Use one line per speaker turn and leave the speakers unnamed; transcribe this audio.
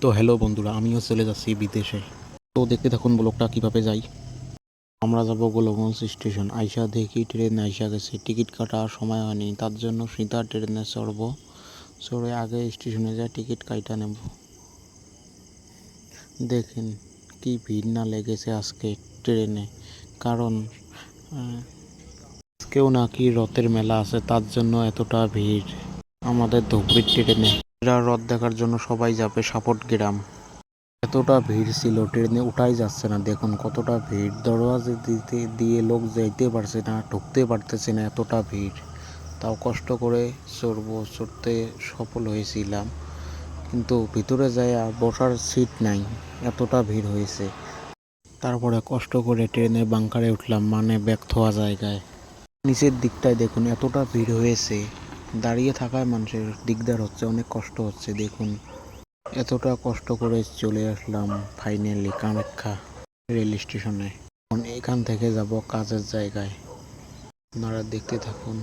তো হ্যালো বন্ধুরা, আমিও চলে যাচ্ছি বিদেশে। তো দেখতে থাকুন ব্লগটা কিভাবে যাই। আমরা যাব গোলগঞ্জ স্টেশন। আইসা দেখি ট্রেন আইসা গেছে, টিকিট কাটার সময় হয়নি, তার জন্য সিধা ট্রেনে চড়বো। চড়ে আগে স্টেশনে যাই টিকিট কাইটা নেব। দেখেন কি ভিড় না লেগেছে আজকে ট্রেনে, কারণ আজকেও নাকি রথের মেলা আছে, তার জন্য এতটা ভিড় আমাদের ধুবড়ির ট্রেনে। রথ দেখার জন্য সবাই যাবে সাপট গ্রাম। এতটা ভিড় ছিল, ট্রেনে উঠাই যাচ্ছে না। দেখুন কতটা ভিড়, দরওয়াজা দিতে দিয়ে লোক যাইতে পারছে না, ঢুকতে পারতেছে না, এতটা ভিড়। তাও কষ্ট করে চড়তে সফল হয়েছিলাম, কিন্তু ভিতরে যায় বসার সিট নাই, এতটা ভিড় হয়েছে। তারপরে কষ্ট করে ট্রেনের বাঙ্কারে উঠলাম, মানে ব্যাগ থোয়া জায়গায়। নিচের দিকটায় দেখুন এতটা ভিড় হয়েছে, দাঁড়িয়ে থাকায় মানুষের দিকদার হচ্ছে, অনেক কষ্ট হচ্ছে। দেখুন এতটা কষ্ট করে চলে আসলাম ফাইনালি কামাখ্যা রেল স্টেশনে। এখন এখান থেকে যাব কাজের জায়গায়, আপনারা দেখতে থাকুন।